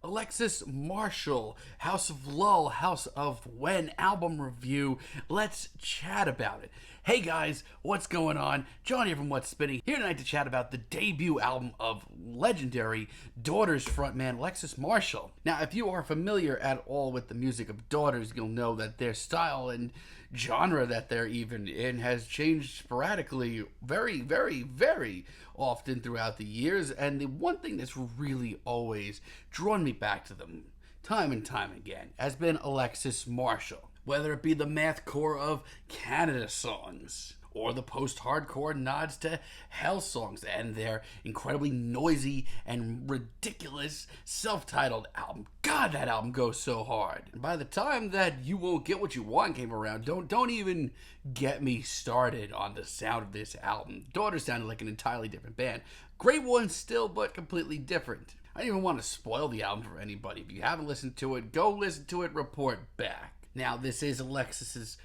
Alexis Marshall, House of Lull, House of When album review. Let's chat about it. Hey guys, what's going on? John here from What's Spinning, here tonight to chat about the debut album of legendary Daughters frontman Alexis Marshall. Now, if you are familiar at all with the music of Daughters, you'll know that their style and genre that they're even in has changed sporadically very often throughout the years, and the one thing that's really always drawn me back to them time and time again has been Alexis Marshall. Whether it be the mathcore of Canada songs, or the post-hardcore nods to Hell songs, and their incredibly noisy and ridiculous self-titled album. God, that album goes so hard. And by the time that You Won't Get What You Want came around, don't even get me started on the sound of this album. Daughters sounded like an entirely different band. Great one still, but completely different. I don't even want to spoil the album for anybody. If you haven't listened to it, go listen to it, report back. Now, this is Alexis's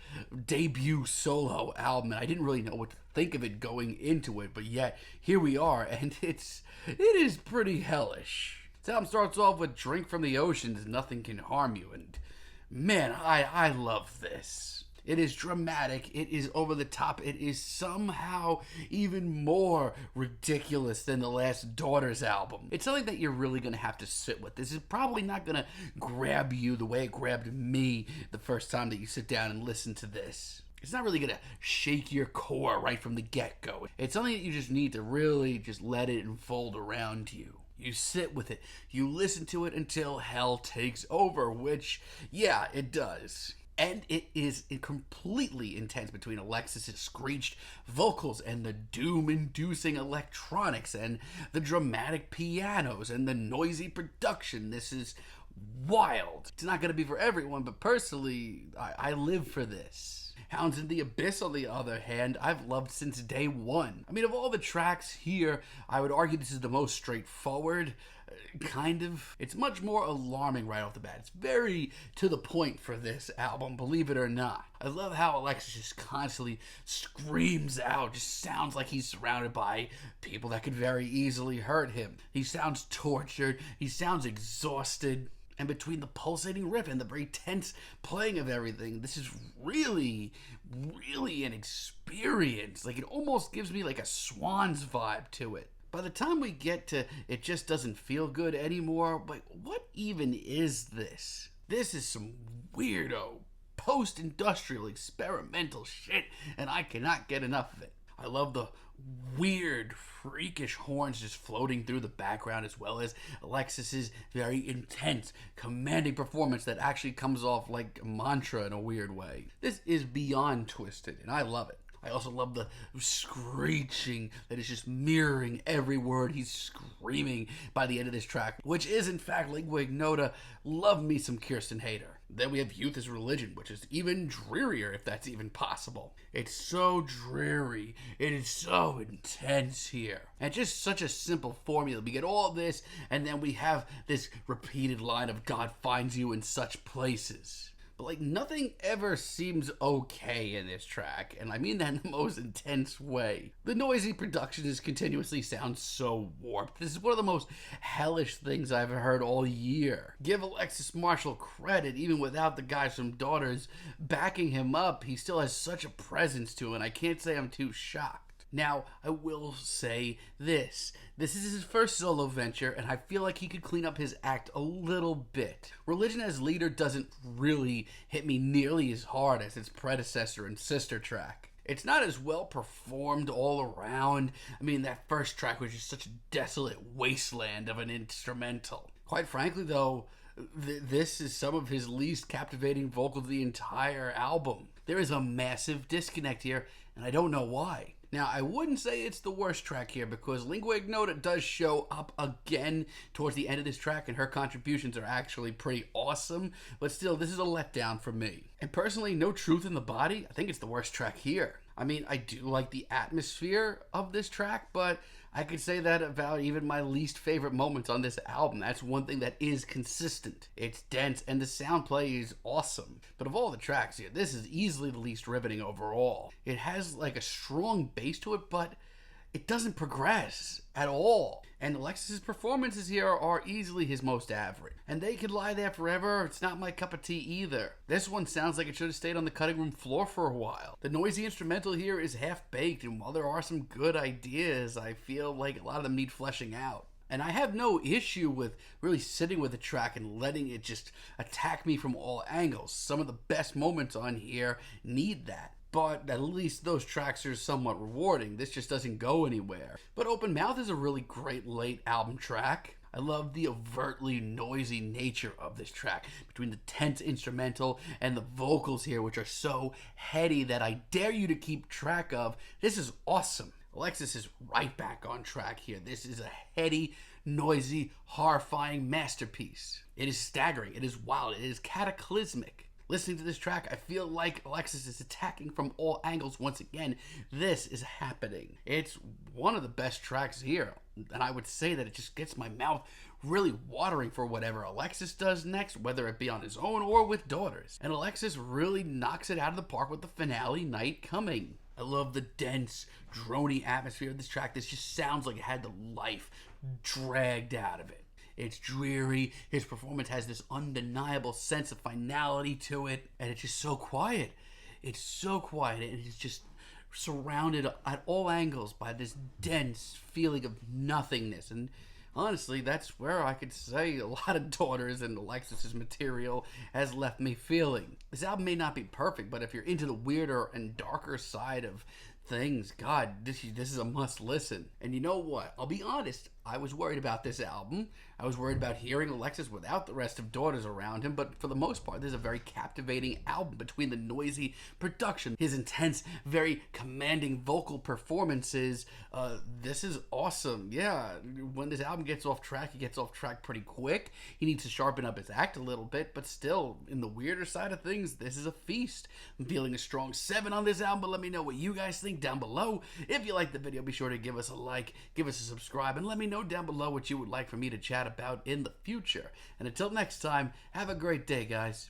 debut solo album, and I didn't really know what to think of it going into it, but yet, here we are, and it is pretty hellish. This album starts off with Drink from the Oceans, Nothing Can Harm You, and man, I love this. It is dramatic, it is over the top, it is somehow even more ridiculous than the last Daughters album. It's something that you're really going to have to sit with. This is probably not going to grab you the way it grabbed me the first time that you sit down and listen to this. It's not really going to shake your core right from the get-go. It's something that you just need to really just let it unfold around you. You sit with it. You listen to it until hell takes over, which, yeah, it does. And it is completely intense between Alexis's screeched vocals and the doom-inducing electronics and the dramatic pianos and the noisy production. This is wild. It's not going to be for everyone, but personally, I live for this. Hounds in the Abyss, on the other hand, I've loved since day one. I mean, of all the tracks here, I would argue this is the most straightforward, kind of. It's much more alarming right off the bat. It's very to the point for this album, believe it or not. I love how Alexis just constantly screams out, just sounds like he's surrounded by people that could very easily hurt him. He sounds tortured, he sounds exhausted. And between the pulsating riff and the very tense playing of everything, this is really an experience. Like, it almost gives me like a Swans vibe to it. By the time we get to It Just Doesn't Feel Good Anymore, like, what even is this? This is some weirdo, post-industrial, experimental shit, and I cannot get enough of it. I love the weird, freakish horns just floating through the background, as well as Alexis's very intense, commanding performance that actually comes off like a mantra in a weird way. This is beyond twisted, and I love it. I also love the screeching that is just mirroring every word he's screaming by the end of this track, which is in fact Lingua Ignota, love me some Kirsten Hayter. Then we have Youth is Religion, which is even drearier, if that's even possible. It's so dreary. It is so intense here. And just such a simple formula. We get all this, and then we have this repeated line of God finds you in such places. But like, nothing ever seems okay in this track, and I mean that in the most intense way. The noisy production just continuously sounds so warped. This is one of the most hellish things I've heard all year. Give Alexis Marshall credit, even without the guys from Daughters backing him up, he still has such a presence to him, and I can't say I'm too shocked. Now, I will say this. This is his first solo venture, and I feel like he could clean up his act a little bit. Religion as Leader doesn't really hit me nearly as hard as its predecessor and sister track. It's not as well performed all around. I mean, that first track was just such a desolate wasteland of an instrumental. Quite frankly, though, this is some of his least captivating vocals of the entire album. There is a massive disconnect here, and I don't know why. Now, I wouldn't say it's the worst track here, because Lingua Ignota does show up again towards the end of this track, and her contributions are actually pretty awesome, but still, this is a letdown for me. And personally, No Truth in the Body, I think it's the worst track here. I mean, I do like the atmosphere of this track, but I could say that about even my least favorite moments on this album. That's one thing that is consistent. It's dense, and the sound play is awesome. But of all the tracks here, this is easily the least riveting overall. It has like a strong bass to it, but it doesn't progress at all. And Alexis's performances here are easily his most average. And they could lie there forever. It's not my cup of tea either. This one sounds like it should have stayed on the cutting room floor for a while. The noisy instrumental here is half-baked, and while there are some good ideas, I feel like a lot of them need fleshing out. And I have no issue with really sitting with the track and letting it just attack me from all angles. Some of the best moments on here need that. But at least those tracks are somewhat rewarding. This just doesn't go anywhere. But Open Mouth is a really great late album track. I love the overtly noisy nature of this track, between the tense instrumental and the vocals here, which are so heady that I dare you to keep track of. This is awesome. Alexis is right back on track here. This is a heady, noisy, horrifying masterpiece. It is staggering, it is wild, it is cataclysmic. Listening to this track, I feel like Alexis is attacking from all angles once again. This is happening. It's one of the best tracks here, and I would say that it just gets my mouth really watering for whatever Alexis does next, whether it be on his own or with daughters. And Alexis really knocks it out of the park with the finale night coming. I love the dense, drony atmosphere of this track. This just sounds like it had the life dragged out of it. It's dreary. His performance has this undeniable sense of finality to it, and it's just so quiet. It's so quiet, and it's just surrounded at all angles by this dense feeling of nothingness. And honestly, that's where I could say a lot of Daughters and Alexis's material has left me feeling. This album may not be perfect, but if you're into the weirder and darker side of things, God, this is a must listen. And you know what? I'll be honest, I was worried about this album. I was worried about hearing Alexis without the rest of Daughters around him, but for the most part, this is a very captivating album between the noisy production, his intense, very commanding vocal performances. This is awesome. Yeah, when this album gets off track, he gets off track pretty quick. He needs to sharpen up his act a little bit, but still, in the weirder side of things, this is a feast. I'm feeling a strong 7 on this album, but let me know what you guys think down below. If you liked the video, be sure to give us a like, give us a subscribe, and let me know down below what you would like for me to chat about in the future. And until next time, have a great day, guys.